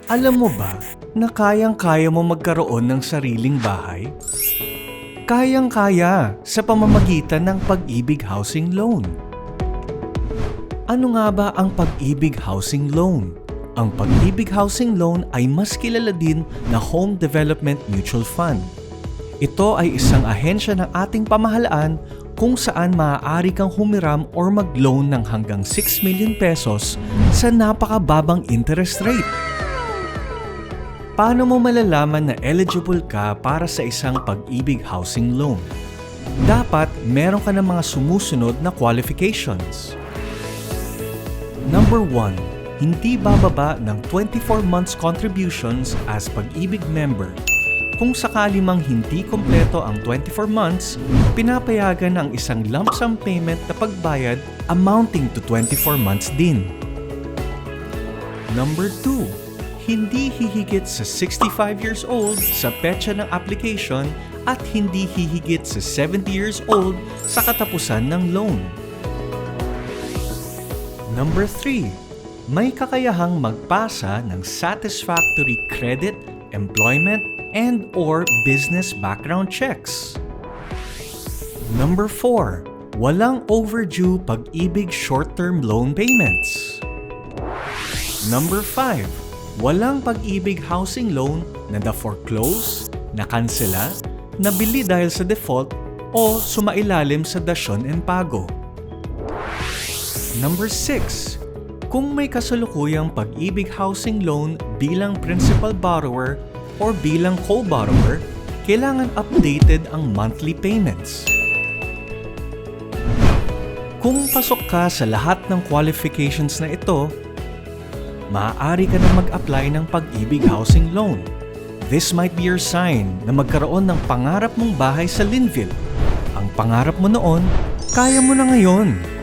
Alam mo ba na kayang-kaya mo magkaroon ng sariling bahay? Kayang-kaya sa pamamagitan ng Pag-ibig Housing Loan. Ano nga ba ang Pag-ibig Housing Loan? Ang Pag-ibig Housing Loan ay mas kilala din na Home Development Mutual Fund. Ito ay isang ahensya ng ating pamahalaan kung saan maaari kang humiram or mag-loan ng hanggang 6 million pesos sa napakababang interest rate. Paano mo malalaman na eligible ka para sa isang Pag-ibig Housing Loan? Dapat meron ka ng mga sumusunod na qualifications. Number 1, hindi bababa ng 24 months contributions as Pag-ibig member. Kung sakali mang hindi kompleto ang 24 months, pinapayagan ang isang lump sum payment na pagbayad amounting to 24 months din. Number 2, hindi hihigit sa 65 years old sa petsa ng application at hindi hihigit sa 70 years old sa katapusan ng loan. Number 3, may kakayahang magpasa ng satisfactory credit, employment, and/or business background checks. Number 4, walang overdue Pag-ibig short-term loan payments. Number 5, walang Pag-ibig Housing Loan na na-foreclose, nakansela, nabili dahil sa default, o sumailalim sa dasyon and pago. Number 6, kung may kasalukuyang Pag-ibig Housing Loan bilang principal borrower or bilang co-borrower, kailangan updated ang monthly payments. Kung pasok ka sa lahat ng qualifications na ito, maaari ka na mag-apply ng Pag-ibig Housing Loan. This might be your sign na magkaroon ng pangarap mong bahay sa Linville. Ang pangarap mo noon, kaya mo na ngayon.